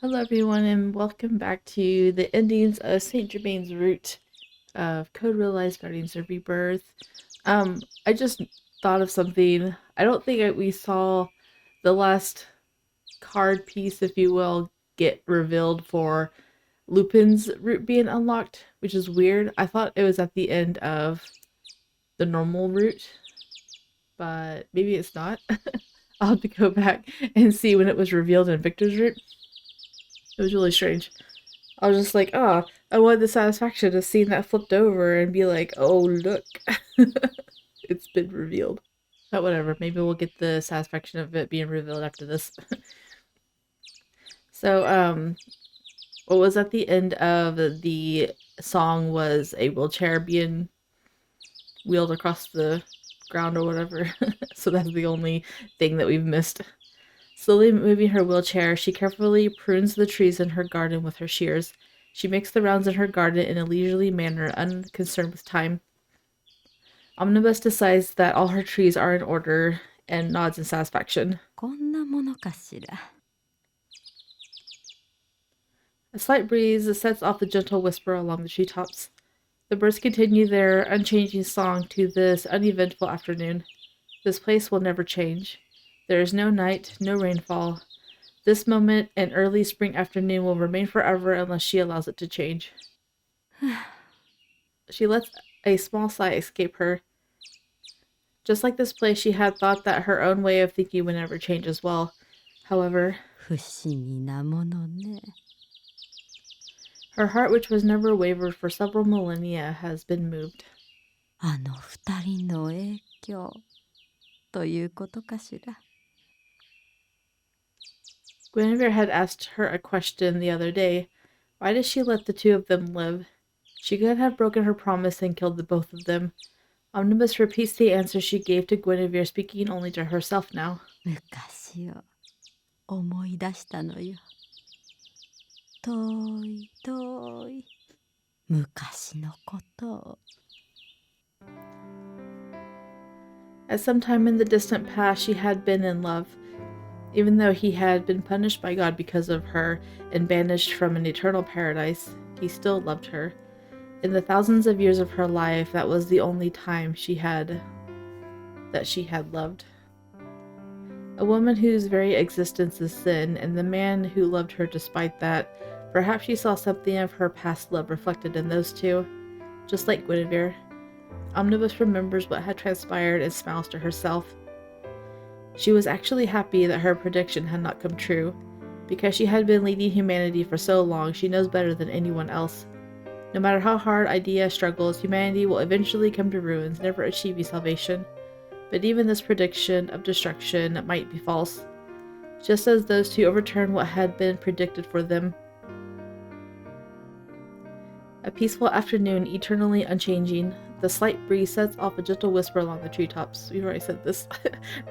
Hello, everyone, and welcome back to the endings of Saint-Germain's route of Code Realized Guardians of Rebirth. I just thought of something. I don't think we saw the last card piece, if you will, get revealed for Lupin's route being unlocked, which is weird. I thought it was at the end of the normal route, but maybe it's not. I'll have to go back and see when it was revealed in Victor's route. It was really strange. I was just like, oh, I wanted the satisfaction of seeing that flipped over and be like, oh, look, it's been revealed. But whatever, maybe we'll get the satisfaction of it being revealed after this. So, what was at the end of the song was a wheelchair being wheeled across the ground or whatever. So that's the only thing that we've missed. Slowly moving her wheelchair, she carefully prunes the trees in her garden with her shears. She makes the rounds in her garden in a leisurely manner, unconcerned with time. Omnibus decides that all her trees are in order and nods in satisfaction. こんなものかしら。 A slight breeze sets off the gentle whisper along the treetops. The birds continue their unchanging song to this uneventful afternoon. This place will never change. There is no night, no rainfall. This moment, an early spring afternoon, will remain forever unless she allows it to change. She lets a small sigh escape her. Just like this place, she had thought that her own way of thinking would never change as well. However, 不思議なものね。 her heart, which was never wavered for several millennia, has been moved. あの二人の影響ということかしら。 Guinevere had asked her a question the other day. Why did she let the two of them live? She could have broken her promise and killed the both of them. Omnibus repeats the answer she gave to Guinevere, speaking only to herself now. 昔を思い出したのよ。遠い遠い昔のことを。 At some time in the distant past, she had been in love. Even though he had been punished by God because of her and banished from an eternal paradise, he still loved her. In the thousands of years of her life, that was the only time she had loved. A woman whose very existence is sin, and the man who loved her despite that. Perhaps she saw something of her past love reflected in those two. Just like Guinevere, Omnibus remembers what had transpired and smiles to herself. She was actually happy that her prediction had not come true. Because she had been leading humanity for so long, she knows better than anyone else. No matter how hard Idea struggles, humanity will eventually come to ruins, never achieving salvation. But even this prediction of destruction might be false, just as those two overturned what had been predicted for them. A peaceful afternoon, eternally unchanging. The slight breeze sets off a gentle whisper along the treetops. We've already said this.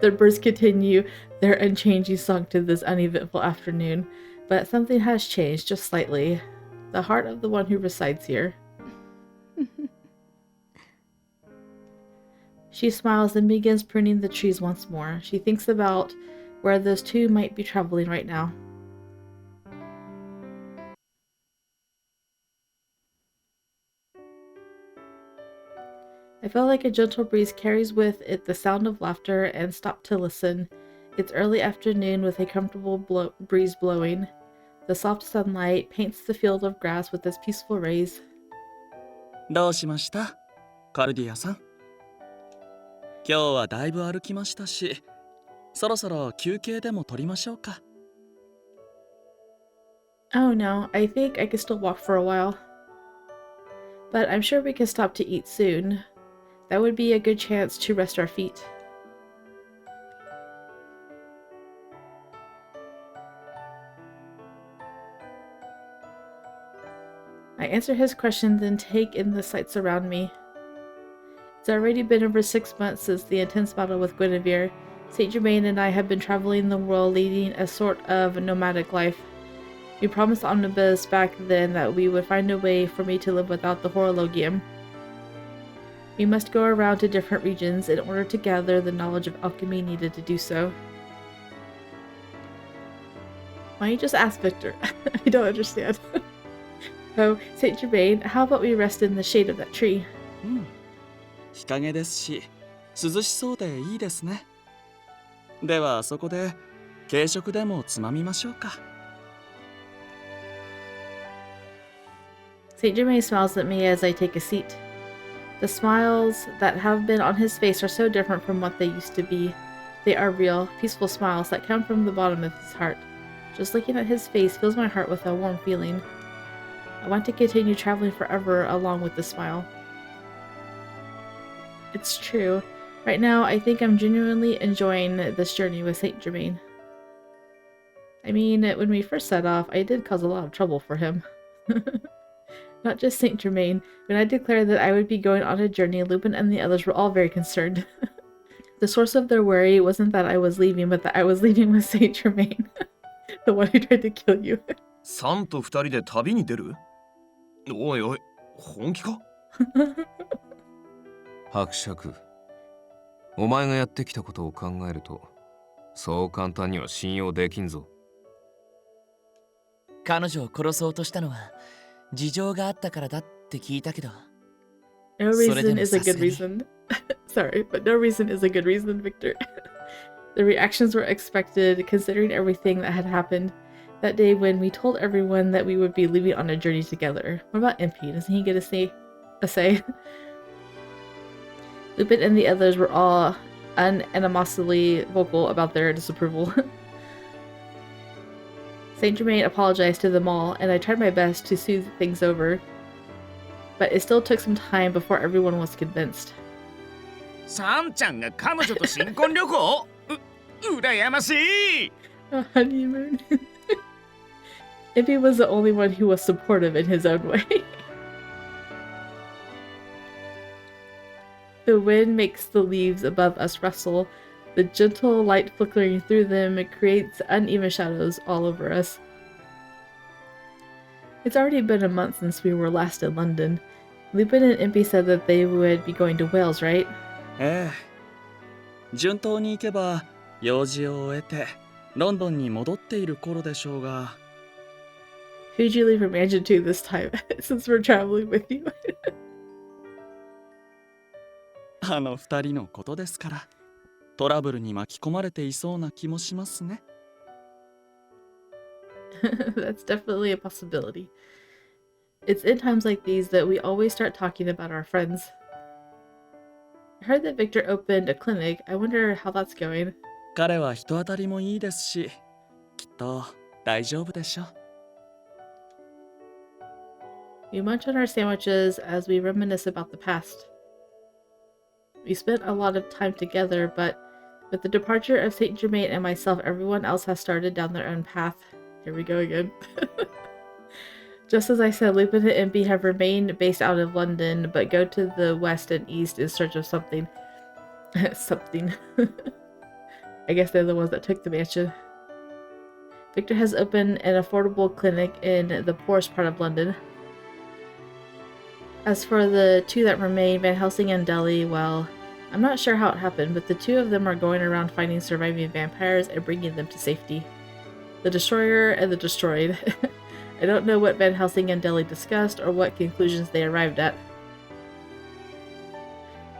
The birds continue their unchanging song to this uneventful afternoon, but something has changed just slightly. The heart of the one who resides here. She smiles and begins pruning the trees once more. She thinks about where those two might be traveling right now. I feel like a gentle breeze carries with it the sound of laughter and stop to listen. It's early afternoon with a comfortable breeze blowing. The soft sunlight paints the field of grass with its peaceful rays. どうしました?カルディアさん。今日はだいぶ歩きましたし、そろそろ休憩でも取りましょうか。Oh no, I think I can still walk for a while. But I'm sure we can stop to eat soon. That would be a good chance to rest our feet. I answer his question, then take in the sights around me. It's already been over 6 months since the intense battle with Guinevere. Saint-Germain and I have been traveling the world leading a sort of nomadic life. We promised Omnibus back then that we would find a way for me to live without the horologium. We must go around to different regions in order to gather the knowledge of alchemy needed to do so. Why don't you just ask Victor? I don't understand. Oh, Saint Germain, how about we rest in the shade of that tree? うん。日陰ですし、涼しそうでいいですね。ではそこで軽食でもつまみましょうか。Saint Germain smiles at me as I take a seat. The smiles that have been on his face are so different from what they used to be. They are real, peaceful smiles that come from the bottom of his heart. Just looking at his face fills my heart with a warm feeling. I want to continue traveling forever along with the smile. It's true. Right now, I think I'm genuinely enjoying this journey with Saint Germain. I mean, when we first set off, I did cause a lot of trouble for him. Not just Saint Germain. When I declared that I would be going on a journey, Lupin and the others were all very concerned. The source of their worry wasn't that I was leaving, but that I was leaving with Saint Germain. The one who tried to kill you. サンと二人で旅に出る？おいおい、本気か？伯爵、お前がやってきたことを考えると、そう簡単には信用できんぞ。彼女を殺そうとしたのは事情があったからだって聞いたけど。No reason is a good reason. Sorry, but no reason is a good reason, Victor. The reactions were expected, considering everything that had happened that day when we told everyone that we would be leaving on a journey together. What about MP? Doesn't he get a say? Lupin and the others were all unanimously vocal about their disapproval. Saint Germain apologized to them all, and I tried my best to soothe things over. But it still took some time before everyone was convinced. サンちゃんが彼女と新婚旅行？羨ましい！ A honeymoon. Impy was the only one who was supportive in his own way. The wind makes the leaves above us rustle. The gentle light flickering through them creates uneven shadows all over us. It's already been a month since we were last in London. Lupin and Impy said that they would be going to Wales, right? ええ。順当に行けば用事を終えてロンドンに戻っている頃でしょうが。Who'd you leave your mansion to this time, since we're traveling with you? あの二人のことですから、トラブルに巻き込まれていそうな気もしますね。That's definitely a possibility. It's in times like these that we always start talking about our friends. I heard that Victor opened a clinic. I wonder how that's going. 彼は人当たりもいいですし、きっと大丈夫でしょう。We munch on our sandwiches as we reminisce about the past. We spent a lot of time together, but with the departure of Saint Germain and myself, everyone else has started down their own path. Here we go again. Just as I said, Lupin and Impy have remained based out of London, but go to the west and east in search of something. Something. I guess they're the ones that took the mansion. Victor has opened an affordable clinic in the poorest part of London. As for the two that remain, Van Helsing and Delhi, well, I'm not sure how it happened, but the two of them are going around finding surviving vampires and bringing them to safety. The Destroyer and the Destroyed. I don't know what Van Helsing and Delhi discussed or what conclusions they arrived at.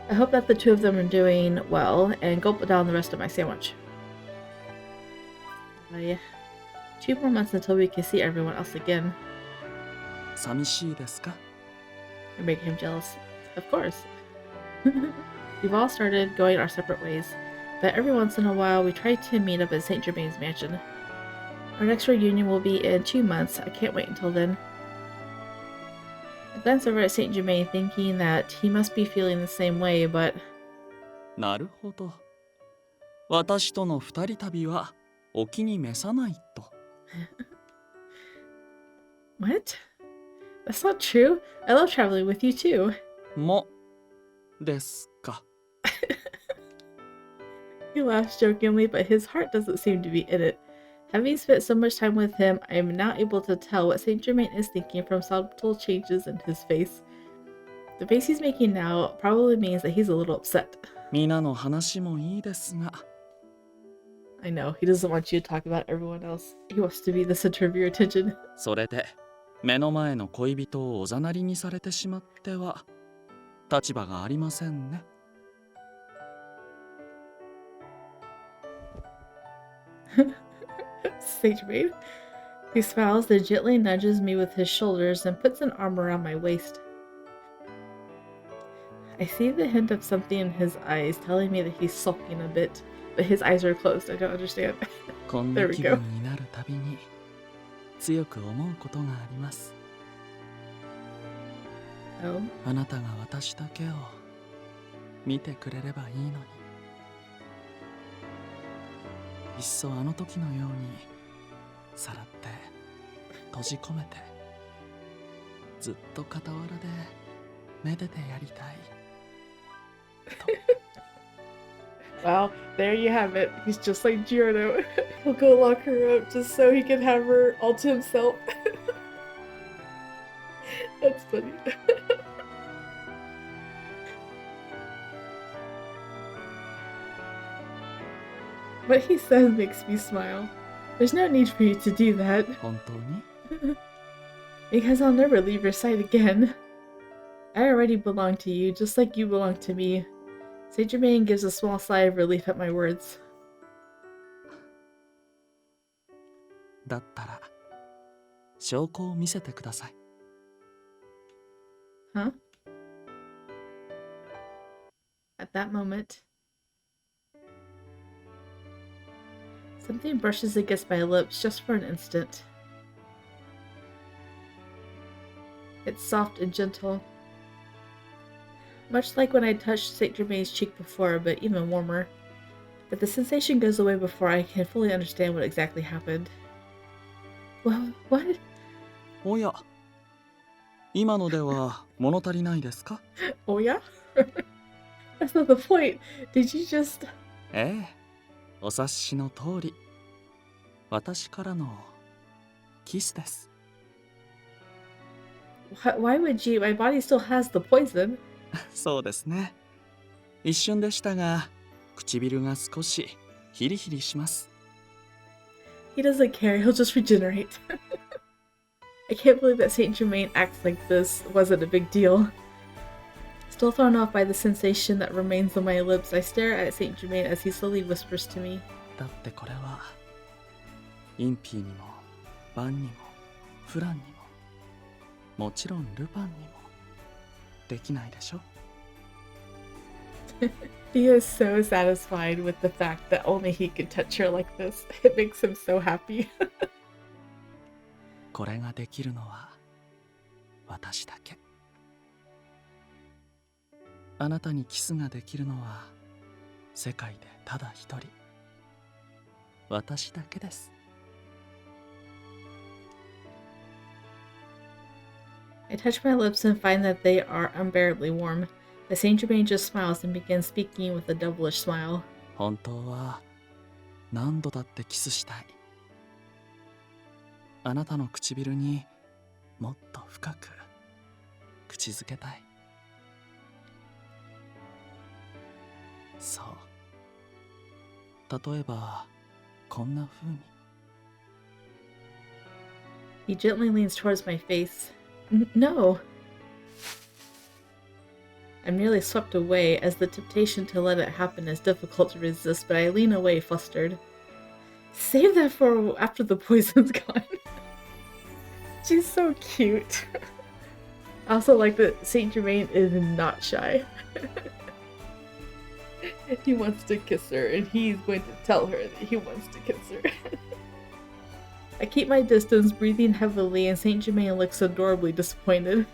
I hope that the two of them are doing well and gulp down the rest of my sandwich. Yeah. 2 more months until we can see everyone else again. 寂しいですか？ I make him jealous. Of course. We've all started going our separate ways, but every once in a while we try to meet up at Saint Germain's mansion. Our next reunion will be in 2 months. I can't wait until then. I glance over at Saint Germain thinking that he must be feeling the same way, but... なるほど。私との二人旅はお気に召さないと。What? That's not true. I love traveling with you too. もですか。He laughs jokingly, but his heart doesn't seem to be in it. Having spent so much time with him, I am now able to tell what Saint Germain is thinking from subtle changes in his face. The face he's making now probably means that he's a little upset. 皆の話もいいですが。I know, he doesn't want you to talk about everyone else. He wants to be the center of your attention. それで目の前の恋人をおざなりにされてしまっては立場がありませんね。Saint-Germain. He smiles, then gently nudges me with his shoulders and puts an arm around my waist. I see the hint of something in his eyes telling me that he's sulking a bit, but his eyes are closed. I don't understand. こんな気分になるたびに強く思うことがあります。Oh. あなたが私だけを見てくれればいいのに。いっそあの時のようにさらって閉じ込めてずっと傍らでめでてやりたい。Wow, there you have it. He's just like Giorno. He'll go lock her up just so he can have her all to himself. That's funny. What he says makes me smile. There's no need for you to do that. 本当に？ Because I'll never leave your side again. I already belong to you, just like you belong to me. Saint-Germain gives a small sigh of relief at my words. だったら証拠を見せてください。Huh? At that moment, something brushes against my lips just for an instant. It's soft and gentle. Much like when I touched Saint-Germain's cheek before, but even warmer. But the sensation goes away before I can fully understand what exactly happened. Well, what? おや、今のでは物足りないですか？ Oh yeah? That's not the point. Did you just... ええ、お察しの通り、私からのキスです。Why would you? My body still has the poison. そうですね。一瞬でしたが、唇が少しヒリヒリします。He doesn't care, he'll just regenerate. I can't believe that Saint-Germain acts like this wasn't a big deal. Still thrown off by the sensation that remains on my lips, I stare at Saint-Germain as he slowly whispers to me. だってこれは、インピーにも、バンにも、フランにも、もちろんルパンにも、できないでしょ？ He is so satisfied with the fact that only he can touch her like this. It makes him so happy. これができるのは私だけ。あなたにキスができるのは世界でただ一人。私だけです。I touch my lips and find that they are unbearably warm. But Saint-Germain just smiles and begins speaking with a devilish smile. 本当は何度だってキスしたい。あなたの唇にもっと深く口づけたい。そう。例えばこんな風に。He gently leans towards my face. No. I'm nearly swept away, as the temptation to let it happen is difficult to resist, but I lean away, flustered. Save that for after the poison's gone. She's so cute. I also like that Saint-Germain is not shy. He wants to kiss her, and he's going to tell her that he wants to kiss her. I keep my distance, breathing heavily, and Saint-Germain looks adorably disappointed.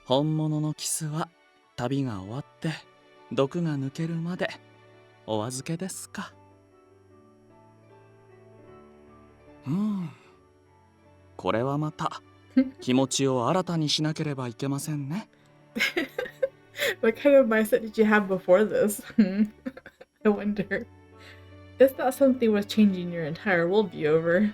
本物のキスは旅が終わって毒が抜けるまでお預けですか。これはまた気持ちを新たにしなければいけませんね。What kind of mindset did you have before this? I wonder. It's not something worth changing your entire worldview over.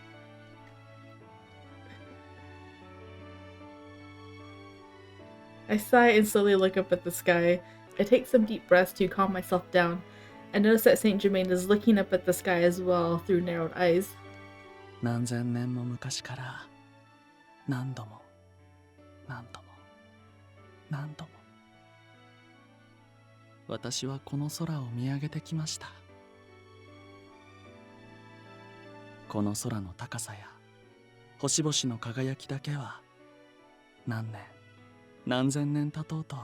I sigh and slowly look up at the sky. I take some deep breaths to calm myself down. I noticed that Saint-Germain is looking up at the sky as well through narrowed eyes. 何千年も昔から何度も何度も何度も私はこの空を見上げてきました。この空の高さや星々の輝きだけは何年何千年経とうと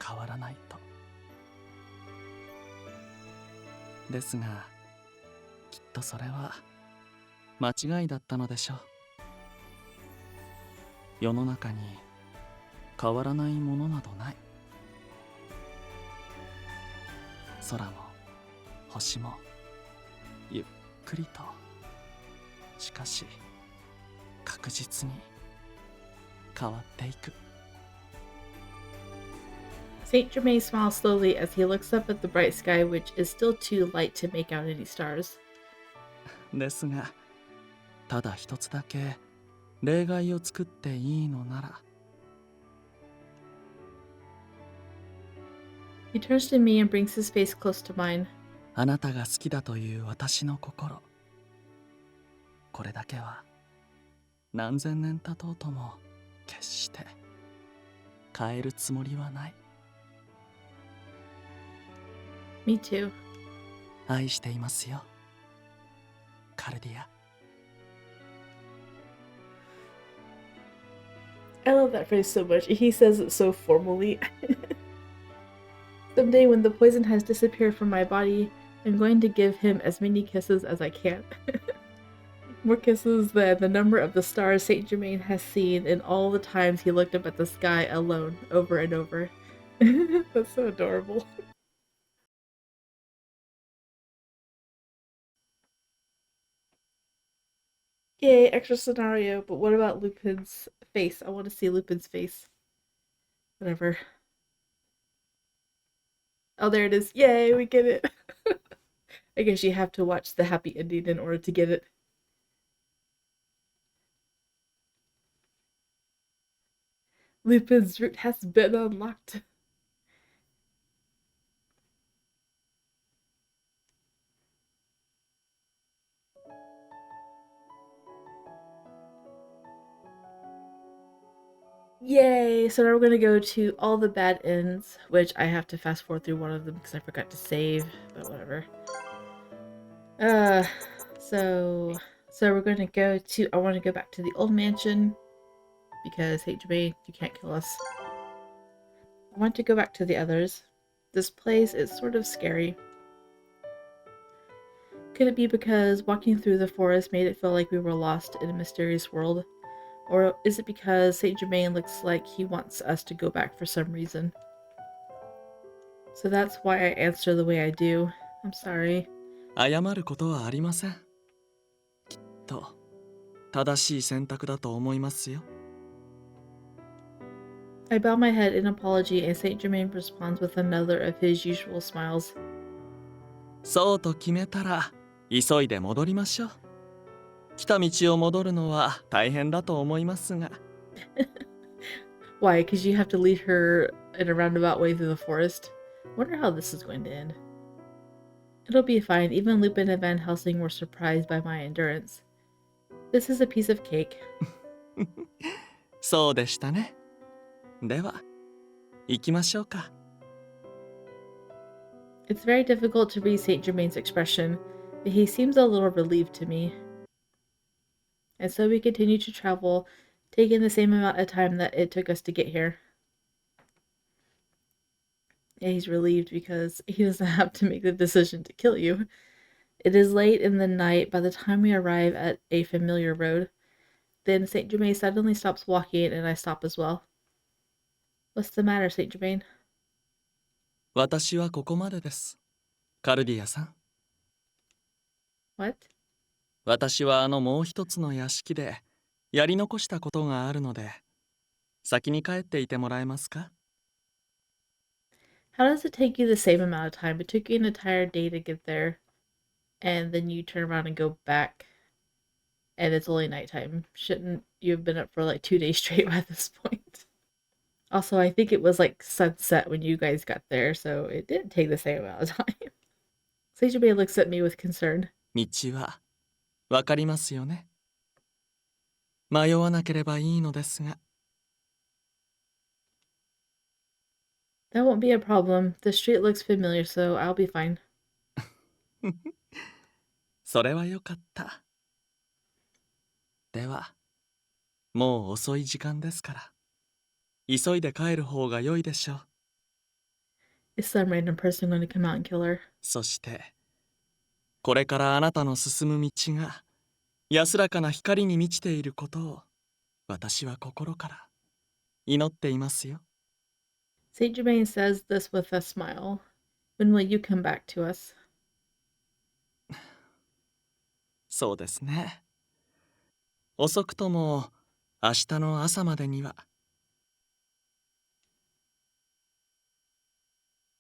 変わらないと。ですがきっとそれは間違いだったのでしょう。世の中に変わらないものなどない。空も星もゆっくりと、しかし確実に変わっていく。Saint-Germain smiles slowly as he looks up at the bright sky, which is still too light to make out any stars. ですがただ一つだけ例外を作っていいのなら。He turns to me and brings his face close to mine. あなたが好きだという私の心、これだけは何千年経とうとも決して変えるつもりはない。 Me too. 愛していますよ、カルディア。 I love that phrase so much. He says it so formally. Someday when the poison has disappeared from my body, I'm going to give him as many kisses as I can. More kisses than the number of the stars Saint-Germain has seen in all the times he looked up at the sky alone, over and over. That's so adorable. Yay, extra scenario, but what about Lupin's face? I want to see Lupin's face. Whatever. Oh, there it is. Yay, we get it. I guess you have to watch the happy ending in order to get it. Lupin's route has been unlocked. Yay! So now we're gonna go to all the bad ends, which I have to fast forward through one of them because I forgot to save, but whatever. So we're gonna go to, I want to go back to the old mansion because Saint-Germain, you can't kill us. I want to go back to the others. This place is sort of scary. Could it be because walking through the forest made it feel like we were lost in a mysterious world? Or is it because Saint-Germain looks like he wants us to go back for some reason? So that's why I answer the way I do. I'm sorry. 謝ることはありません。きっと正しい選択だと思いますよ。 I bow my head in apology and Saint-Germain responds with another of his usual smiles. そうと決めたら急いで戻りましょう。来た道を戻るのは大変だと思いますが。 Why? Because you have to lead her in a roundabout way through the forest? Wonder how this is going to end. It'll be fine. Even Lupin and Van Helsing were surprised by my endurance. This is a piece of cake. そうでしたね。では、行きましょうか。 It's very difficult to read Saint-Germain's expression, but he seems a little relieved to me. And so we continue to travel, taking the same amount of time that it took us to get here. Yeah, he's relieved because he doesn't have to make the decision to kill you. It is late in the night by the time we arrive at a familiar road. Then Saint-Germain suddenly stops walking and I stop as well. What's the matter, Saint-Germain? 私はここまでです。カルディアさん。 What? 私はもう一つの屋敷でやり残したことがあるので、先に帰っていてもらえますか？ How does it take you the same amount of time? It took you an entire day to get there, and then you turn around and go back, and it's only nighttime. Shouldn't you have been up for like 2 days straight by this point? Also, I think it was like sunset when you guys got there, so it didn't take the same amount of time. Saint-Germain looks at me with concern. 道はわかりますよね。迷わなければいいのですが。That won't be a problem. The street looks familiar, so I'll be fine. それはよかった。では、もう遅い時間ですから。急いで帰る方が良いでしょう。Is some random person going to come out and kill her? そして、これからあなたの進む道が安らかな光に満ちていることを私は心から祈っていますよ。Saint-Germain says this with a smile. When will you come back to us? そうですね。遅くとも明日の朝までには。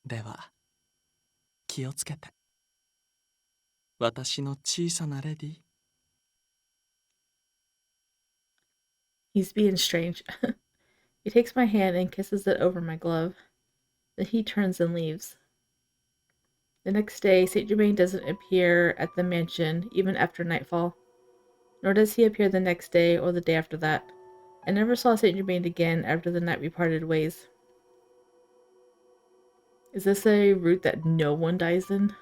では、気をつけて。私の小さなレディ。He's being strange. He takes my hand and kisses it over my glove. Then he turns and leaves. The next day, Saint-Germain doesn't appear at the mansion even after nightfall. Nor does he appear the next day or the day after that. I never saw Saint-Germain again after the night we parted ways. Is this a route that no one dies in?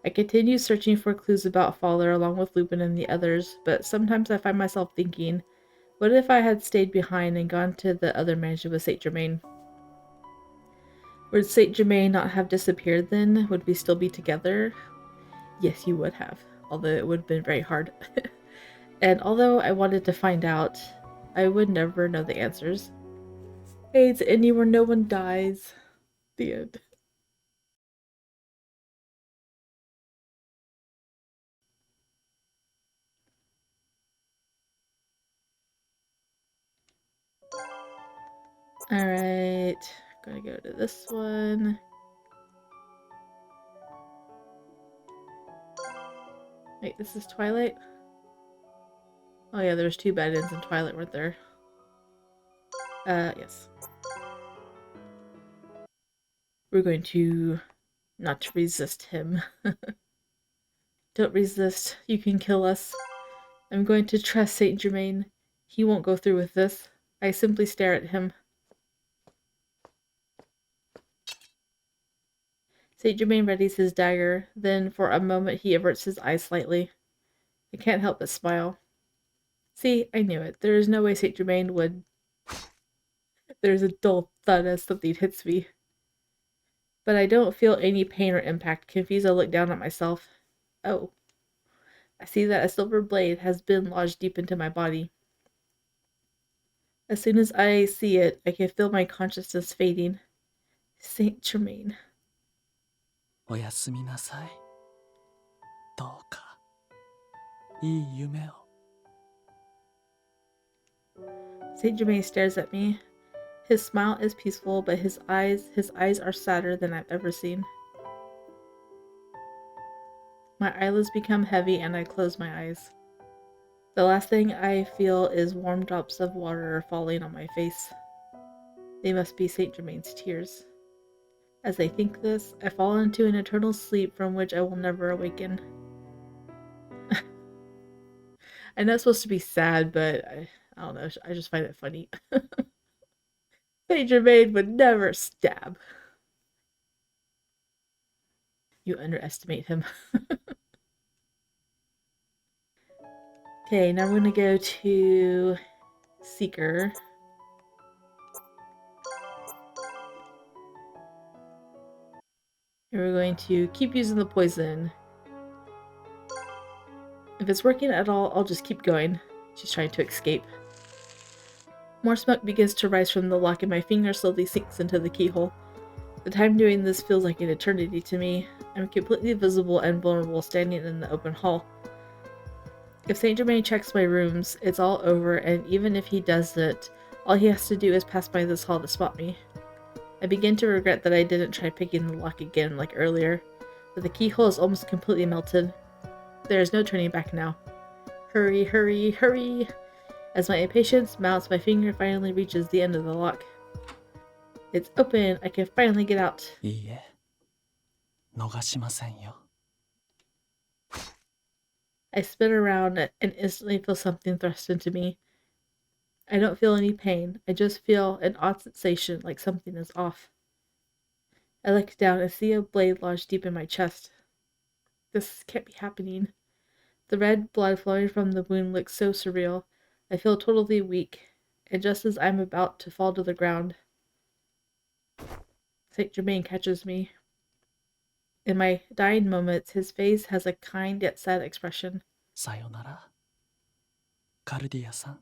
I continue searching for clues about Father along with Lupin and the others, but sometimes I find myself thinking, what if I had stayed behind and gone to the other mansion with Saint-Germain? Would Saint-Germain not have disappeared then? Would we still be together? Yes, you would have, although it would have been very hard. And although I wanted to find out, I would never know the answers. Hey, it's ending where no one dies. The end. Alright, gonna go to this one. Wait, this is Twilight? Oh yeah, there's 2 bad ends in Twilight, weren't there? Yes. We're going to not resist him. Don't resist. You can kill us. I'm going to trust Saint-Germain. He won't go through with this. I simply stare at him. Saint-Germain readies his dagger. Then, for a moment, he averts his eyes slightly. I can't help but smile. See, I knew it. There is no way Saint-Germain would... There's a dull thud as something hits me. But I don't feel any pain or impact. Confused, I look down at myself. Oh. I see that a silver blade has been lodged deep into my body. As soon as I see it, I can feel my consciousness fading. Saint-Germain. おやすみなさい。どうか、いい夢を。Saint-Germain stares at me. His smile is peaceful, but his eyes are sadder than I've ever seen. My eyelids become heavy and I close my eyes. The last thing I feel is warm drops of water falling on my face. They must be Saint-Germain's tears. As I think this, I fall into an eternal sleep from which I will never awaken. I know it's supposed to be sad, but I don't know, I just find it funny. Saint-Germain would never stab. You underestimate him. Okay, now we're gonna go to Seeker. And we're going to keep using the poison. If it's working at all, I'll just keep going. She's trying to escape. More smoke begins to rise from the lock and my finger slowly sinks into the keyhole. The time doing this feels like an eternity to me. I'm completely visible and vulnerable standing in the open hall. If Saint-Germain checks my rooms, it's all over, and even if he doesn't, all he has to do is pass by this hall to spot me. I begin to regret that I didn't try picking the lock again like earlier, but the keyhole is almost completely melted. There is no turning back now. Hurry, hurry, hurry! As my impatience mounts, my finger finally reaches the end of the lock. It's open! I can finally get out! いいえ、逃しませんよ。 I spin around and instantly feel something thrust into me. I don't feel any pain. I just feel an odd sensation like something is off. I look down and see a blade lodged deep in my chest. This can't be happening. The red blood flowing from the wound looks so surreal. I feel totally weak, and just as I'm about to fall to the ground, Saint-Germain catches me. In my dying moments, his face has a kind yet sad expression. さよなら、カルディアさん。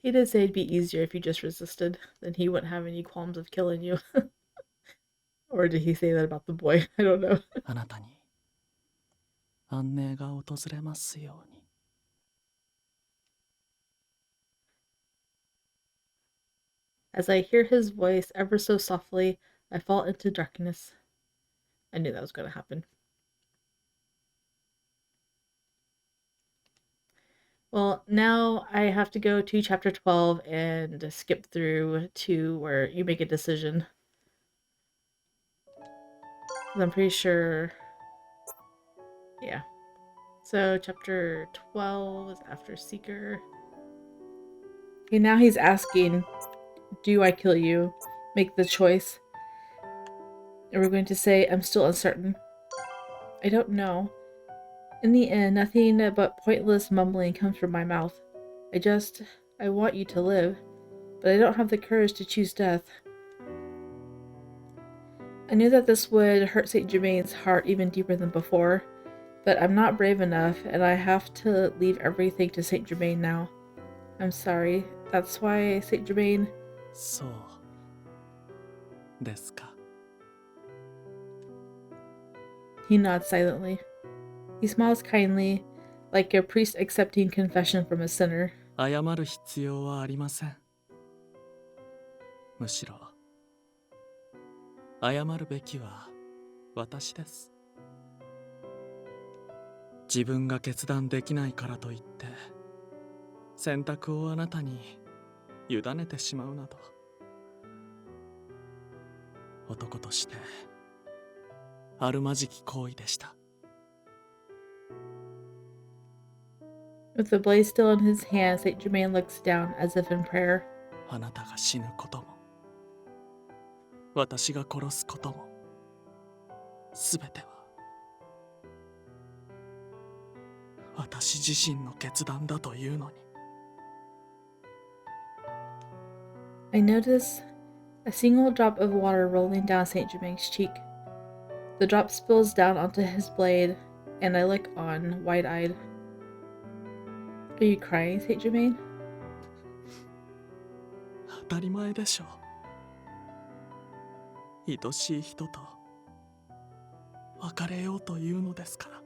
He did say it'd be easier if you just resisted, then he wouldn't have any qualms of killing you. Or did he say that about the boy? I don't know. あなたに安寧が訪れますように。 As I hear his voice ever so softly, I fall into darkness. I knew that was going to happen. Well, now I have to go to chapter 12 and skip through to where you make a decision. I'm pretty sure... Yeah. So chapter 12 is after Seeker. Okay, now he's asking, do I kill you? Make the choice. And we're going to say, I'm still uncertain. I don't know. In the end, nothing but pointless mumbling comes from my mouth. I want you to live, but I don't have the courage to choose death. I knew that this would hurt Saint-Germain's heart even deeper than before, but I'm not brave enough, and I have to leave everything to Saint-Germain now. I'm sorry. That's why, Saint-Germain... そうですか。 He nods silently. He smiles kindly, like a priest accepting confession from a sinner. 謝る必要はありません。むしろ謝るべきは私です。自分が決断できないからといって選択をあなたに委ねてしまうなど、男としてあるまじき行為でした。 With the blade still in his hand, Saint-Germain looks down as if in prayer. あなたが死ぬことも私が殺すこともすべては私自身の決断だというのに。 I notice a single drop of water rolling down Saint-Germain's cheek. The drop spills down onto his blade, and I look on, wide-eyed. Are you crying, Saint-Germain? 当たり前でしょう。愛しい人と別れようというのですから。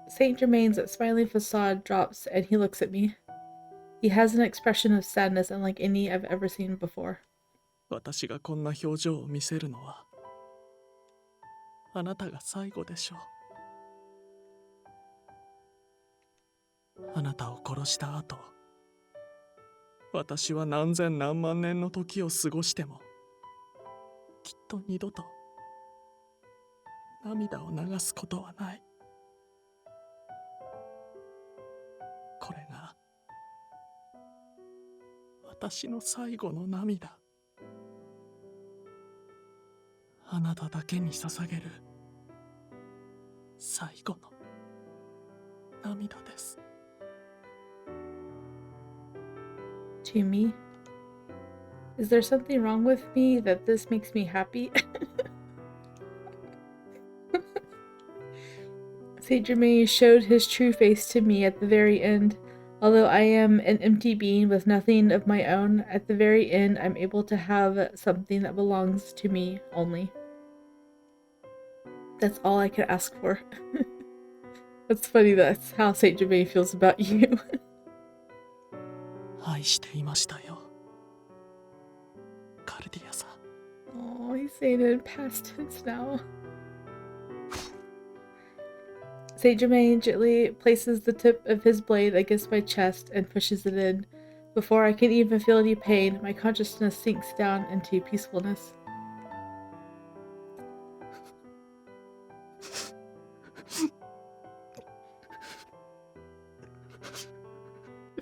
Saint-Germain's smiling facade drops, and he looks at me. He has an expression of sadness unlike any I've ever seen before. 私がこんな表情を見せるのはあなたが最後でしょう。あなたを殺した後、私は何千何万年の時を過ごしてもきっと二度と涙を流すことはない。これが私の最後の涙。あなただけに捧げる最後の涙です。 To me? Is there something wrong with me that this makes me happy? Saint-Germain showed his true face to me at the very end. Although I am an empty being with nothing of my own, at the very end I'm able to have something that belongs to me only. That's all I could ask for. That's funny, that's how Saint-Germain feels about you. 愛していましたよ、カルディアさん。 Oh, he's saying it in past tense now. Saint-Germain gently places the tip of his blade against my chest and pushes it in. Before I can even feel any pain, my consciousness sinks down into peacefulness.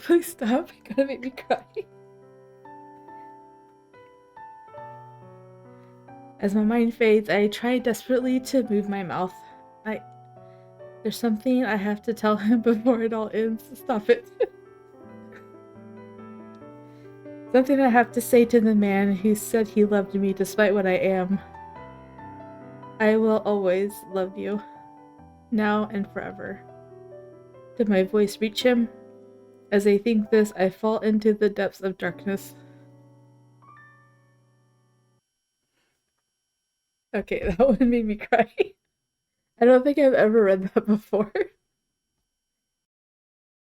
Please stop. You're gonna make me cry. As my mind fades, I try desperately to move my mouth. There's something I have to tell him before it all ends. Stop it. Something I have to say to the man who said he loved me despite what I am. I will always love you. Now and forever. Did my voice reach him? As I think this, I fall into the depths of darkness. Okay, that one made me cry. I don't think I've ever read that before.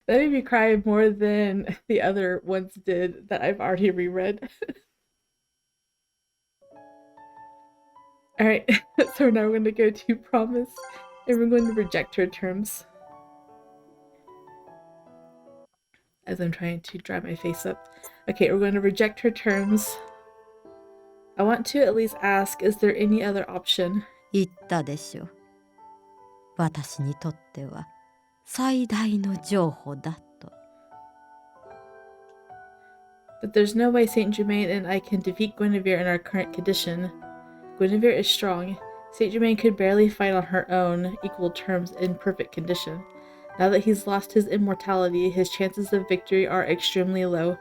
That made me cry more than the other ones did that I've already reread. Alright, so now we're going to go to Promise, and we're going to reject her terms. As I'm trying to dry my face up. Okay, we're going to reject her terms. I want to at least ask, is there any other option? 言ったでしょ。私にとっては最大の情報だと。But there's no way Saint-Germain and I can defeat Guinevere in our current condition. Guinevere is strong. Saint-Germain could barely fight on her own, equal terms in perfect condition. Now that he's lost his immortality, his chances of victory are extremely low.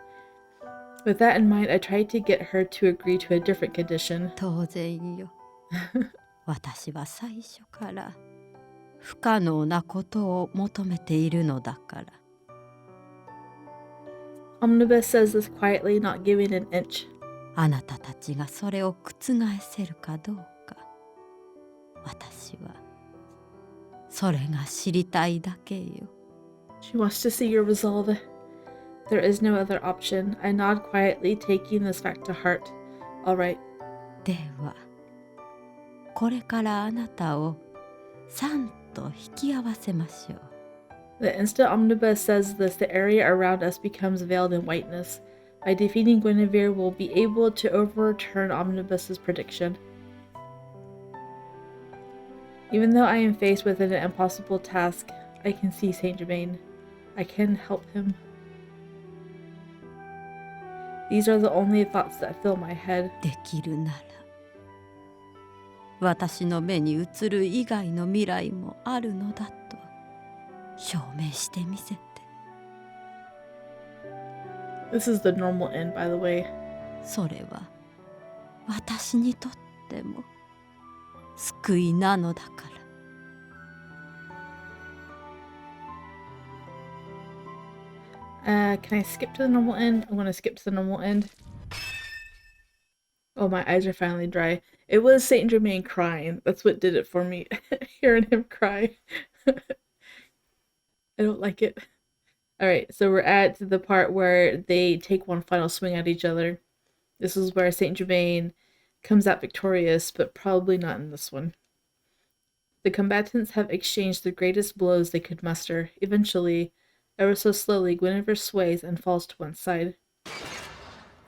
With that in mind, I tried to get her to agree to a different condition. 当然よ。私は最初から不可能なことを求めているのだから。Omnibus says this quietly, not giving an inch. あなたたちがそれを覆せるかどうか。私はそれが知りたいだけよ。She wants to see your resolve. There is no other option. I nod quietly, taking this fact to heart. All right. では、これからあなたを3と引き合わせましょう。The instant Omnibus says this, the area around us becomes veiled in whiteness. By defeating Guinevere, we'll be able to overturn Omnibus's prediction. Even though I am faced with an impossible task, I can see Saint-Germain. I can help him. These are the only thoughts that fill my head. できるなら、私の目に映る以外の未来もあるのだと証明してみせて。This is the normal end, by the way. それは私にとっても救いなのだから。Can I skip to the normal end? I'm gonna skip to the normal end. Oh, my eyes are finally dry. It was Saint-Germain crying. That's what did it for me. Hearing him cry. I don't like it. Alright, so we're at the part where they take one final swing at each other. This is where Saint-Germain comes out victorious, but probably not in this one. The combatants have exchanged the greatest blows they could muster. Eventually, ever so slowly, Guinevere sways and falls to one side.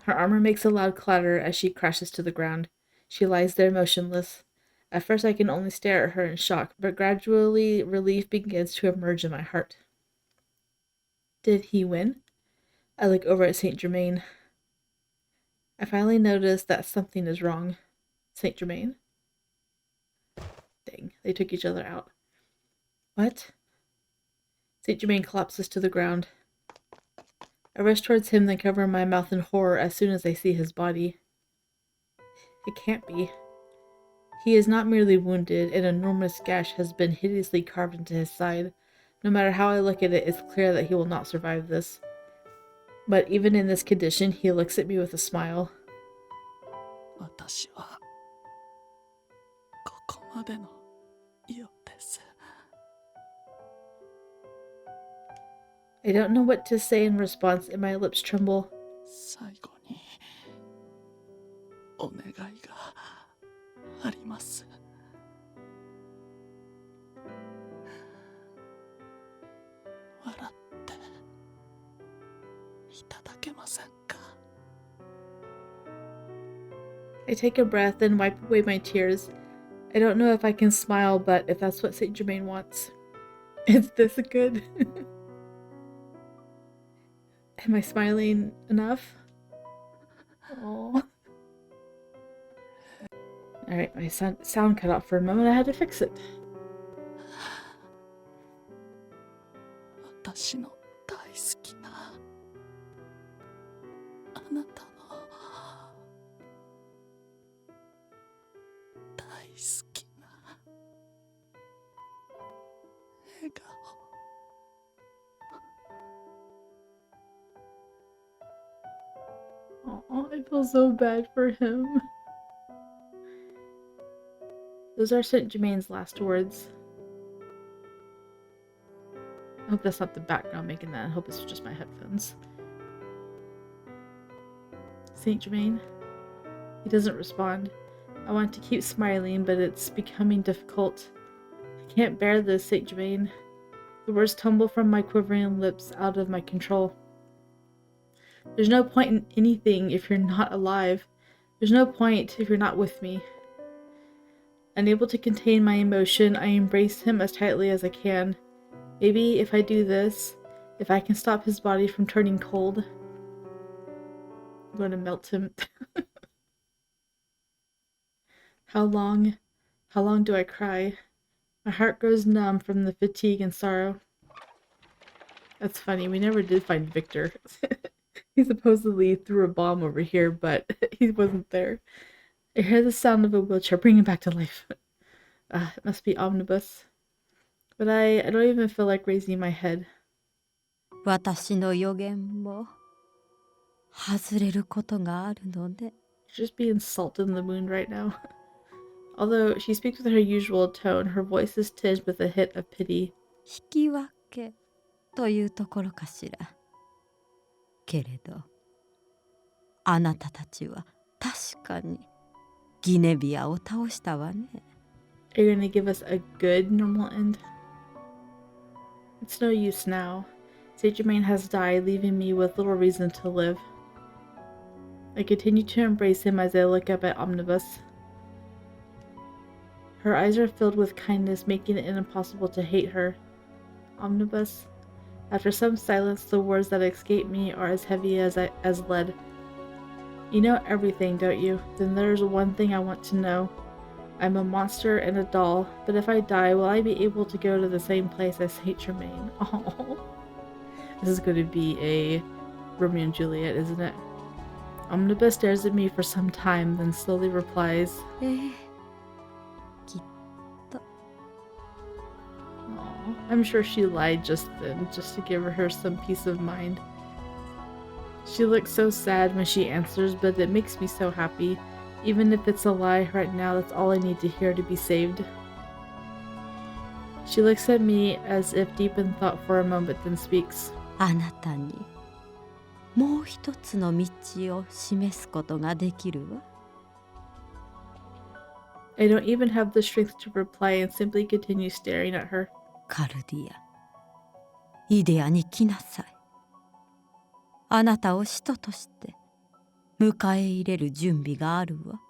Her armor makes a loud clatter as she crashes to the ground. She lies there motionless. At first I can only stare at her in shock, but gradually relief begins to emerge in my heart. Did he win? I look over at Saint-Germain. I finally notice that something is wrong. Saint-Germain? Dang, they took each other out. What? Saint-Germain collapses to the ground. I rush towards him, then cover my mouth in horror as soon as I see his body. It can't be. He is not merely wounded, an enormous gash has been hideously carved into his side. No matter how I look at it, it's clear that he will not survive this. But even in this condition, he looks at me with a smile. 私はここまでのようです。 I don't know what to say in response, and my lips tremble. 最後にお願いがあります。笑っていただけませんか。 I take a breath and wipe away my tears. I don't know if I can smile, but if that's what Saint-Germain wants. Is this good? Am I smiling enough? Oh. Alright, my sound cut out for a moment. I had to fix it. 私の大好きなあなたの大好きな笑顔 Oh, I feel so bad for him. Those are Saint-Germain's last words. I hope that's not the background making that. I hope it's just my headphones. Saint-Germain? He doesn't respond. I want to keep smiling, but it's becoming difficult. I can't bear this, Saint-Germain. The words tumble from my quivering lips out of my control. There's no point in anything if you're not alive. There's no point if you're not with me. Unable to contain my emotion, I embrace him as tightly as I can. Maybe if I do this, if I can stop his body from turning cold, I'm going to melt him. How long do I cry? My heart grows numb from the fatigue and sorrow. That's funny, we never did find Victor. He supposedly threw a bomb over here, but he wasn't there. I hear the sound of a wheelchair bringing back to life. It must be Omnibus. But I don't even feel like raising my head. 私の予言も外れることがあるので She's just being salted in the moon right now. Although she speaks with her usual tone, her voice is tinged with a hint of pity. 引き分けというところかしら。けれど、あなたたちは確かにギネビアを倒したわね。Are you gonna give us a good normal end? It's no use now. Saint-Germain has died, leaving me with little reason to live. I continue to embrace him as I look up at Omnibus. Her eyes are filled with kindness, making it impossible to hate her. Omnibus? After some silence, the words that escape me are as heavy as lead. You know everything, don't you? Then there's one thing I want to know. I'm a monster and a doll, but if I die, will I be able to go to the same place as Saint-Germain? Oh, this is going to be a Romeo and Juliet, isn't it? Omnibus stares at me for some time, then slowly replies, きっと Aw, I'm sure she lied just then, just to give her some peace of mind. She looks so sad when she answers, but it makes me so happy. Even if it's a lie right now, that's all I need to hear to be saved. She looks at me as if deep in thought for a moment, then speaks. あなたにもう一つの道を示すことができるわ。I don't even have the strength to reply and simply continue staring at her. カルディア、イデアに来なさい。あなたを使徒として迎え入れる準備があるわ。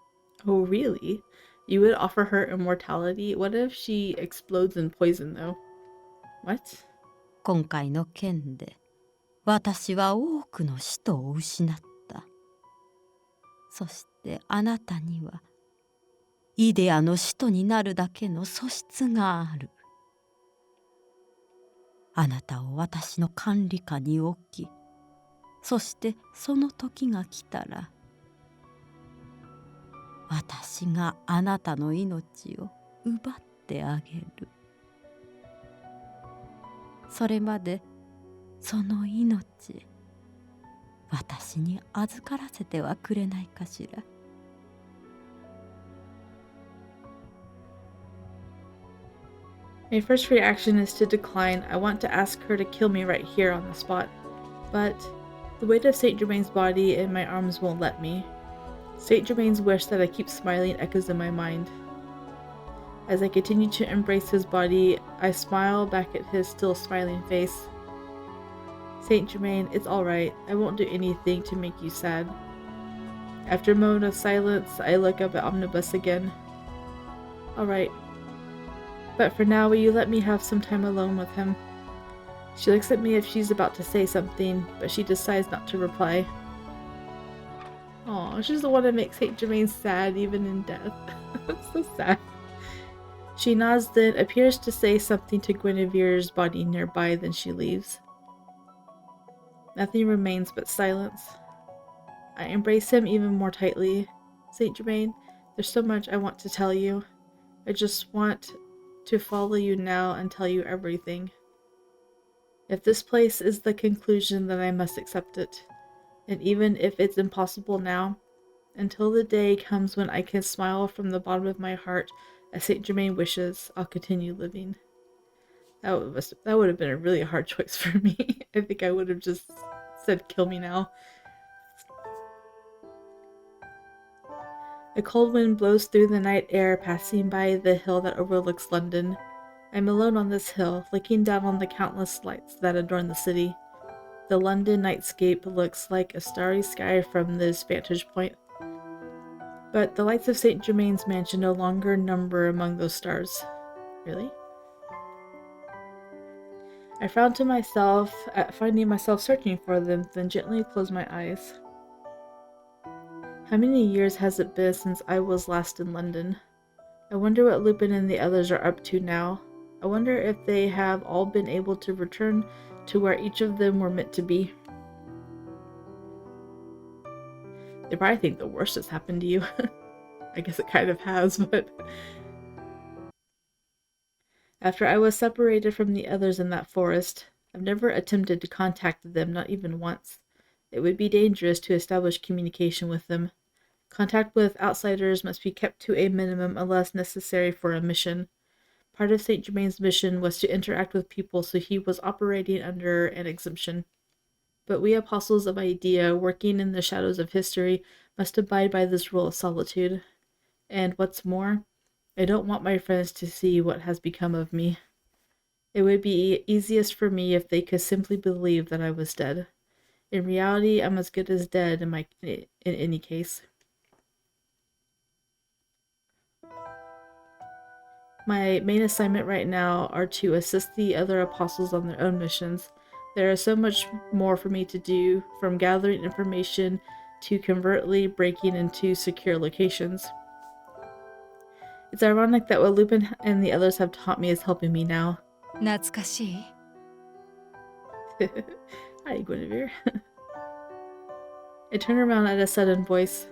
Oh, really? You would offer her immortality? What if she explodes in poison, though? What? 今回の件で私は多くの使徒を失った。そしてあなたにはイデアの使徒になるだけの素質がある。あなたを私の管理下に置き、そしてその時が来たら、私があなたの命を奪ってあげる。それまでその命、私に預からせてはくれないかしら。My first reaction is to decline. I want to ask her to kill me right here on the spot. But the weight of Saint-Germain's body in my arms won't let me. Saint-Germain's wish that I keep smiling echoes in my mind. As I continue to embrace his body, I smile back at his still smiling face. Saint-Germain, it's alright. I won't do anything to make you sad. After a moment of silence, I look up at Omnibus again. Alright. But for now, will you let me have some time alone with him? She looks at me if she's about to say something, but she decides not to reply. Aw, she's the one that makes Saint-Germain sad even in death. That's so sad. She nods, then appears to say something to Guinevere's body nearby, then she leaves. Nothing remains but silence. I embrace him even more tightly. Saint-Germain, there's so much I want to tell you. I just want to follow you now and tell you everything. If this place is the conclusion, then I must accept it. And even if it's impossible now, until the day comes when I can smile from the bottom of my heart as Saint-Germain wishes, I'll continue living. That would have been a really hard choice for me. I think I would have just said, kill me now. A cold wind blows through the night air, passing by the hill that overlooks London. I'm alone on this hill, looking down on the countless lights that adorn the city. The London nightscape looks like a starry sky from this vantage point. But the lights of Saint Germain's mansion no longer number among those stars. Really? I finding myself searching for them, then gently close my eyes. How many years has it been since I was last in London? I wonder what Lupin and the others are up to now. I wonder if they have all been able to return to where each of them were meant to be. They probably think the worst has happened to you. I guess it kind of has, but... After I was separated from the others in that forest, I've never attempted to contact them, not even once. It would be dangerous to establish communication with them. Contact with outsiders must be kept to a minimum unless necessary for a mission. Part of Saint Germain's mission was to interact with people, so he was operating under an exemption. But we apostles of idea, working in the shadows of history, must abide by this rule of solitude. And what's more, I don't want my friends to see what has become of me. It would be easiest for me if they could simply believe that I was dead. In reality, I'm as good as dead in any case. My main assignment right now are to assist the other apostles on their own missions. There is so much more for me to do, from gathering information to covertly breaking into secure locations. It's ironic that what Lupin and the others have taught me is helping me now. 懐かしい Hi, Guinevere. I turn around at a sudden voice.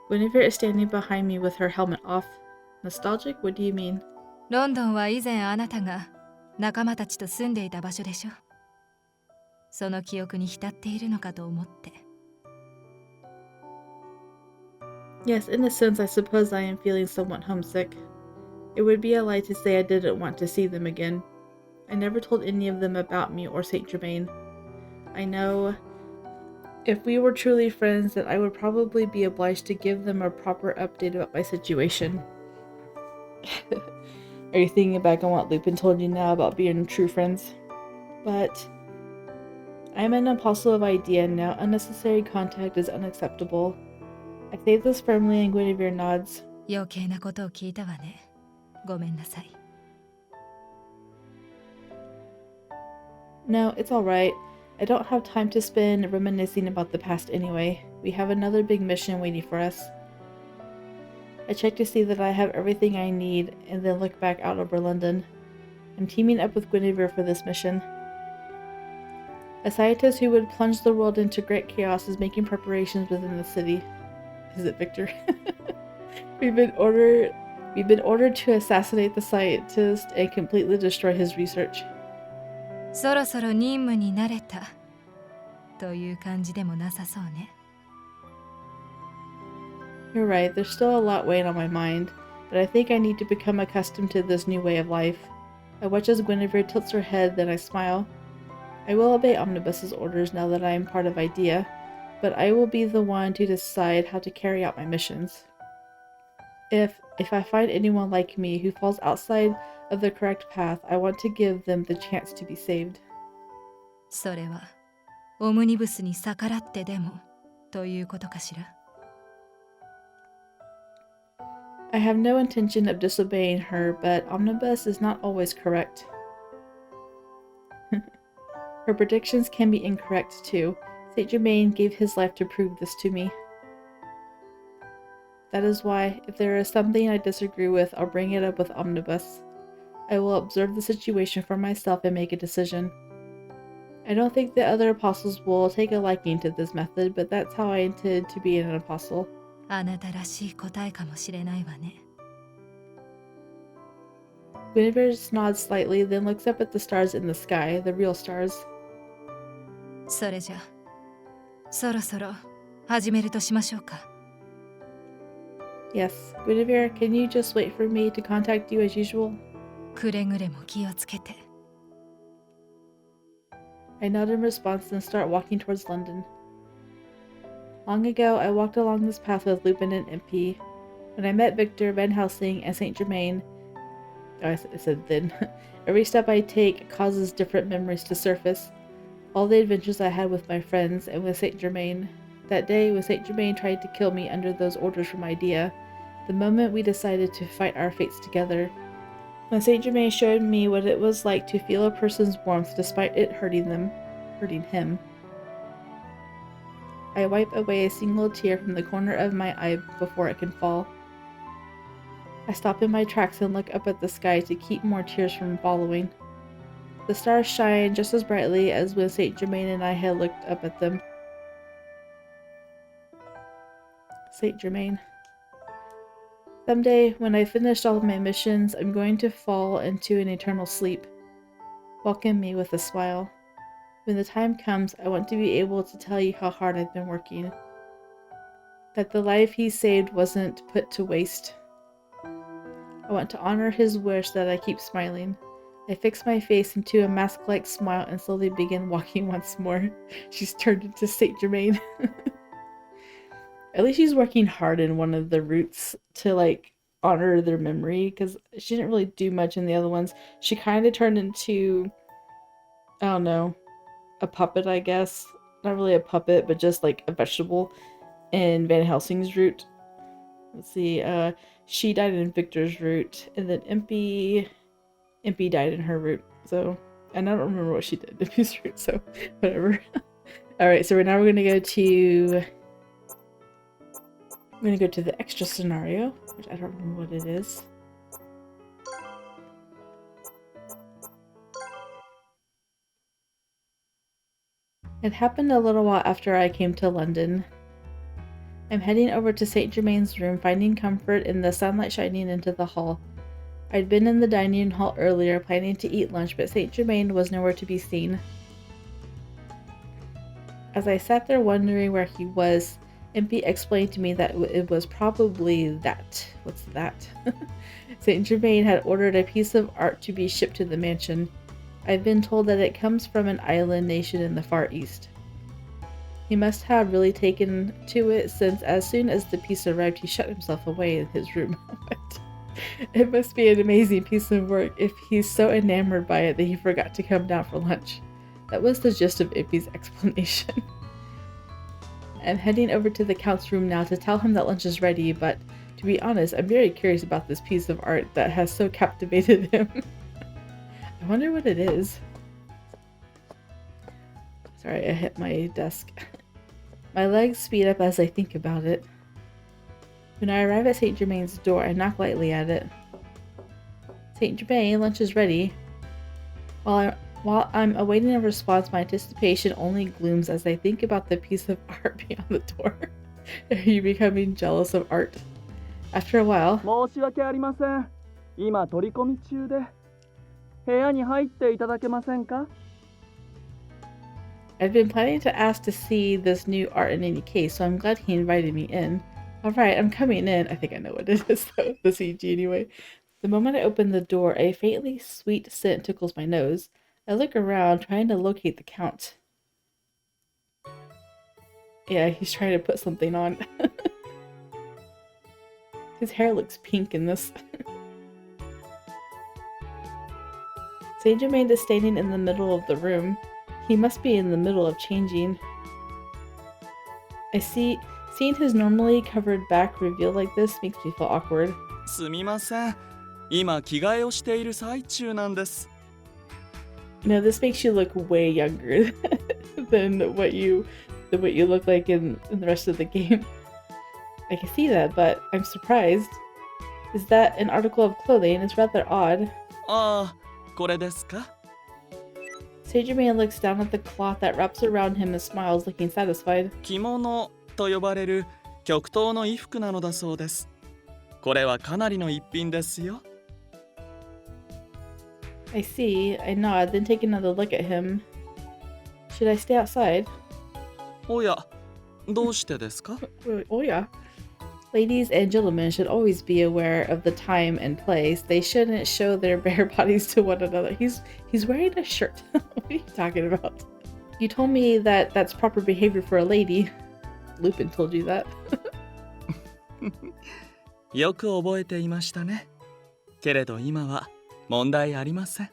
Guinevere is standing behind me with her helmet off. Nostalgic? What do you mean? ロンドンは以前あなたが仲間たちと住んでいた場所でしょ。その記憶に浸っているのかと思って。Yes, in a sense, I suppose I am feeling somewhat homesick. It would be a lie to say I didn't want to see them again. I never told any of them about me or Saint Germain. I know if we were truly friends, then I would probably be obliged to give them a proper update about my situation. Are you thinking back on what Lupin told you now about being true friends? But I'm an apostle of idea now. Unnecessary contact is unacceptable. I say this firmly and Guinevere nods. 余計なことを聞いたわね。ごめんなさい。No, it's alright. I don't have time to spend reminiscing about the past anyway. We have another big mission waiting for us. I check to see that I have everything I need and then look back out over London. I'm teaming up with Guinevere for this mission. A scientist who would plunge the world into great chaos is making preparations within the city. Is it Victor? We've been ordered to assassinate the scientist and completely destroy his research. そろそろ任務に慣れたという感じでもなさそうね。You're right, there's still a lot weighing on my mind, but I think I need to become accustomed to this new way of life. I watch as Guinevere tilts her head, then I smile. I will obey Omnibus's orders now that I am part of IDEA, but I will be the one to decide how to carry out my missions. If I find anyone like me who falls outside of the correct path, I want to give them the chance to be saved. それはオムニブスに逆らってでもということかしら。I have no intention of disobeying her, but Omnibus is not always correct. Her predictions can be incorrect too. Saint-Germain gave his life to prove this to me. That is why, if there is something I disagree with, I'll bring it up with Omnibus. I will observe the situation for myself and make a decision. I don't think the other apostles will take a liking to this method, but that's how I intend to be an apostle. あなたらしい答えかもしれないわね。Guinevere nods slightly, then looks up at the stars in the sky, the real stars. それじゃ、そろそろ始めるとしましょうか。Yes, Guinevere, can you just wait for me to contact you as usual? くれぐれも気をつけて。I nod in response and start walking towards London. Long ago, I walked along this path with Lupin and Impy. When I met Victor, Van Helsing, and Saint-Germain, I said then, every step I take causes different memories to surface. All the adventures I had with my friends and with Saint-Germain. That day, when Saint-Germain tried to kill me under those orders from Idea, the moment we decided to fight our fates together. When Saint-Germain showed me what it was like to feel a person's warmth despite it hurting him. I wipe away a single tear from the corner of my eye before it can fall. I stop in my tracks and look up at the sky to keep more tears from following. The stars shine just as brightly as when Saint-Germain and I had looked up at them. Saint-Germain. Someday, when I've finished all of my missions, I'm going to fall into an eternal sleep. Welcome me with a smile. When the time comes, I want to be able to tell you how hard I've been working. That the life he saved wasn't put to waste. I want to honor his wish that I keep smiling. I fix my face into a mask-like smile and slowly begin walking once more. She's turned into Saint-Germain. At least she's working hard in one of the routes to, like, honor their memory, because she didn't really do much in the other ones. She kind of turned into, I don't know, a puppet, I guess. Not really a puppet, but just like a vegetable in Van Helsing's route. Let's see, she died in Victor's route, and then Impy died in her route. So, and I don't remember what she did in Impy's route, so whatever. Alright, so now we're gonna go to the extra scenario, which I don't remember what it is. It happened a little while after I came to London. I'm heading over to Saint-Germain's room, finding comfort in the sunlight shining into the hall. I'd been in the dining hall earlier, planning to eat lunch, but Saint-Germain was nowhere to be seen. As I sat there wondering where he was, Impy explained to me that it was probably that. What's that? Saint-Germain had ordered a piece of art to be shipped to the mansion. I've been told that it comes from an island nation in the Far East. He must have really taken to it, since as soon as the piece arrived, he shut himself away in his room. It must be an amazing piece of work if he's so enamored by it that he forgot to come down for lunch. That was the gist of Impy's explanation. I'm heading over to the Count's room now to tell him that lunch is ready, but to be honest, I'm very curious about this piece of art that has so captivated him. I wonder what it is. Sorry, I hit my desk. My legs speed up as I think about it. When I arrive at Saint-Germain's door, I knock lightly at it. Saint-Germain, lunch is ready. While I'm awaiting a response, my anticipation only glooms as I think about the piece of art beyond the door. Are you becoming jealous of art? After a while, 申し訳ありません。今取り込み中で。部屋に入っていただけませんか? I've been planning to ask to see this new art in any case, so I'm glad he invited me in. Alright, I'm coming in. I think I know what it is though, the CG anyway. The moment I open the door, a faintly sweet scent tickles my nose. I look around, trying to locate the Count. Yeah, he's trying to put something on. His hair looks pink in this. Saint-Germain is standing in the middle of the room. He must be in the middle of changing. Seeing his normally covered back revealed like this makes me feel awkward. すみません。今着替えをしている最中なんです。No, this makes you look way younger than what you look like in the rest of the game. I can see that, but I'm surprised. Is that an article of clothing? It's rather odd. ああ、これですか？ Saint-Germain looks down at the cloth that wraps around him and smiles, looking satisfied. 着物と呼ばれる極東の衣服なのだそうです。これはかなりの一品ですよ。I see. I nod, then take another look at him. Should I stay outside? おや、どうしてですか？ Oh yeah. Ladies and gentlemen should always be aware of the time and place. They shouldn't show their bare bodies to one another. He's wearing a shirt. What are you talking about? You told me that that's proper behavior for a lady. Lupin told you that. よく覚えていましたね。けれど今は問題ありません。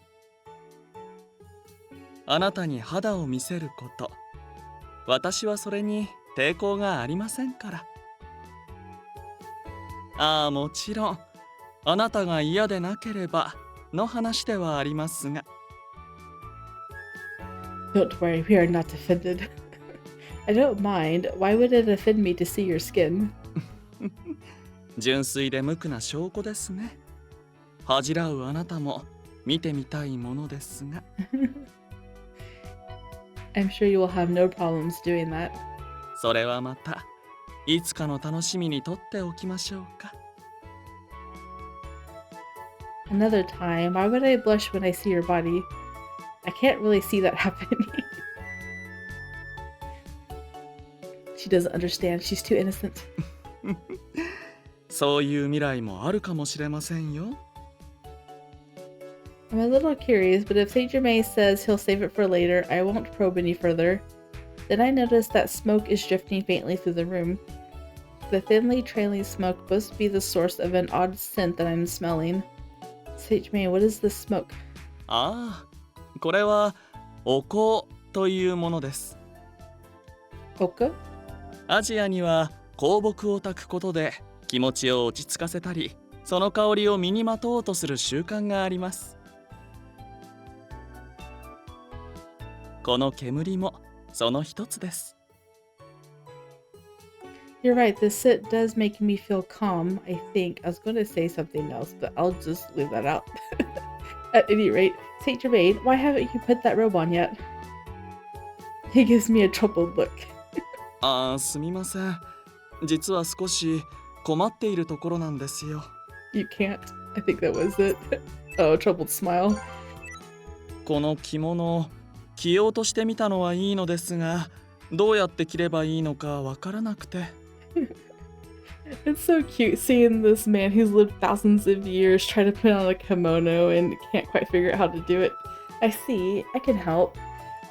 あなたに肌を見せること、私はそれに抵抗がありませんから。ああ、もちろん、あなたが嫌でなければの話ではありますが。Don't worry, we are not offended. I don't mind. Why would it offend me to see your skin? 純粋で無垢な証拠ですね。恥じらうあなたも見てみたいものですが。I'm sure you will have no problems doing that. それはまたいつかの楽しみにとっておきましょうか。Another time, why would I blush when I see your body? I can't really see that happening. She doesn't understand. She's too innocent. そういう未来もあるかもしれませんよ。I'm a little curious, but if Saint-Germain says he'll save it for later, I won't probe any further. Then I notice that smoke is drifting faintly through the room. The thinly trailing smoke must be the source of an odd scent that I'm smelling. Saint-Germain, what is this smoke? ああ、これはお香というものです。Oka? アジアには香木を焚くことで気持ちを落ち着かせたり、その香りを身にまとおうとする習慣があります。この煙もその一つです。You're right, this scent does make me feel calm, I think. I was going to say something else, but I'll just leave that out. At any rate, Saint-Germain, why haven't you put that robe on yet? He gives me a troubled look. ああ、すみません。実は少し困っているところなんですよ。You can't. I think that was it. Oh, troubled smile. この着物を着ようとしてみたのはいいのですが、どうやって着ればいいのかわからなくて。It's so cute seeing this man who's lived thousands of years try to put on a kimono and can't quite figure out how to do it. I see. I can help.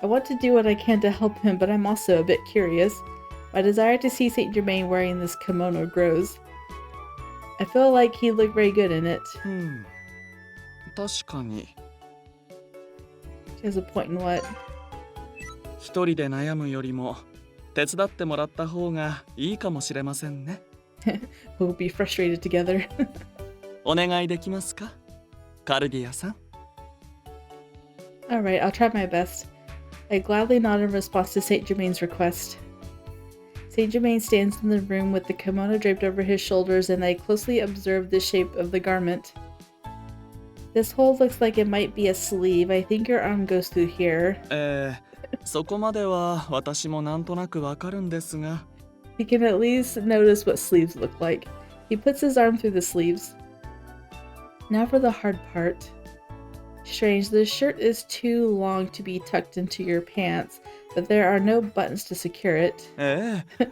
I want to do what I can to help him, but I'm also a bit curious. My desire to see Saint-Germain wearing this kimono grows. I feel like he'd look very good in it. 確かに。 She has a point in what? 一人で悩むよりも手伝ってもらった方がいいかもしれませんね。We'll be frustrated together. お願いできますか、カルディアさん。Alright, I'll try my best. I gladly nod in response to Saint-Germain's request. Saint-Germain stands in the room with the kimono draped over his shoulders, and I closely observe the shape of the garment. This hole looks like it might be a sleeve. I think your arm goes through here. そこまでは私もなんとなくわかるんですが。You can at least notice what sleeves look like. He puts his arm through the sleeves. Now for the hard part. Strange, the shirt is too long to be tucked into your pants, but there are no buttons to secure it.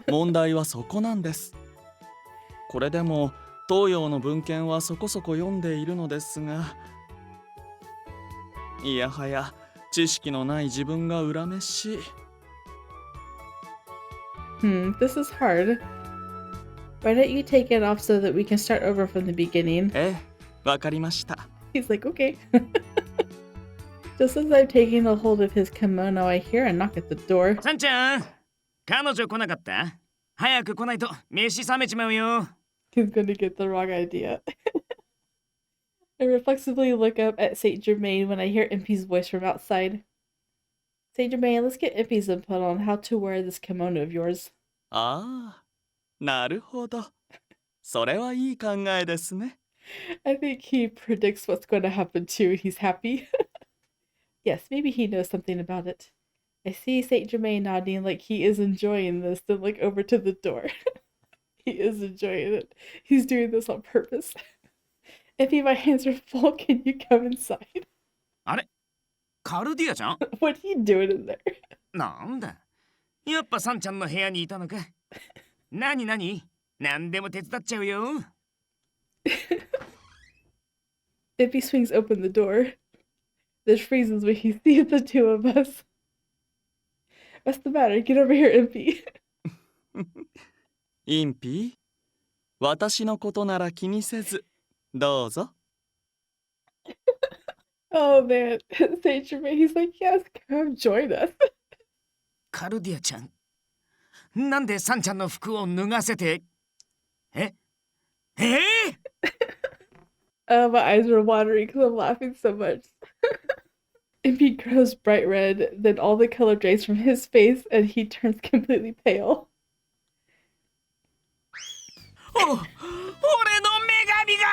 問題はそこなんです。これでも東洋の文献はそこそこ読んでいるのですが、いやはや知識のない自分が恨めしい。This is hard. Why don't you take it off so that we can start over from the beginning? わかりました。He's like, okay. Just as I'm taking a hold of his kimono, I hear a knock at the door. さんちゃん、彼女来なかった？早く来ないと飯冷めちまうよ。He's gonna get the wrong idea. I reflexively look up at Saint-Germain when I hear Impy's voice from outside. Saint-Germain, let's get Impy's input on how to wear this kimono of yours. ああ、なるほど。それはいい考えですね。I think he predicts what's going to happen too, and he's happy. Yes, maybe he knows something about it. I see Saint-Germain nodding like he is enjoying this, then look over to the door. He is enjoying it. He's doing this on purpose. Impy, my hands are full. Can you come inside? あれカルディアちゃん What are you doing in there? なんだやっぱサンちゃんの部屋にいたのかなになに何でも手伝っちゃうよ Impy swings open the door. This freezes when he sees the two of us. What's the matter? Get over here, Impy. インピー、私のことなら気にせず、どうぞ。Oh man, Saint-Germain, he's like, yes, come join us. カルディアちゃんなんでサンちゃんの服を脱がせてえMy eyes were watering because I'm laughing so much. Impy grows bright red, then all the color drains from his face and he turns completely pale. 俺の女神が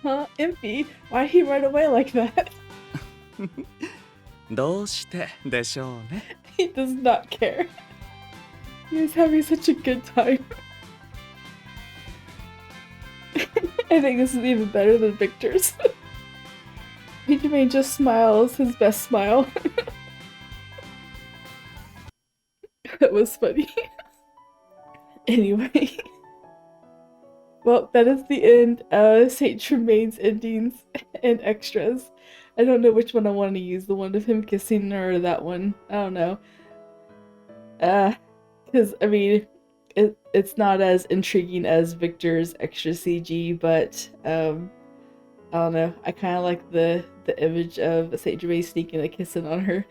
Huh? Impy? Why'd he run away like that? どうしてでしょうね。He does not care. He was having such a good time. I think this is even better than Victor's. Saint-Germain just smiles, his best smile. That was funny. Anyway. Well, that is the end of Saint-Germain's endings and extras. I don't know which one I want to use, the one of him kissing her or that one. I don't know. Because, I mean, it's not as intriguing as Victor's extra CG, but, I don't know. I kind of like the image of Saint-Germain sneaking a kissing on her.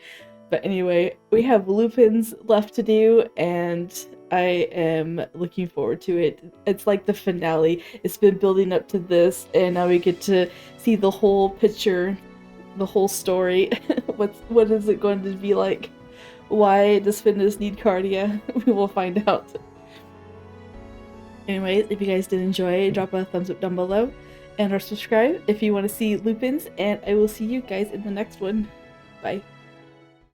But anyway, we have Lupins left to do, and I am looking forward to it. It's like the finale. It's been building up to this, and now we get to see the whole picture, the whole story. What is it going to be like? Why does Fitness need Cardia? We will find out. Anyways, if you guys did enjoy, drop a thumbs up down below, and or subscribe if you want to see Lupins, and I will see you guys in the next one. Bye.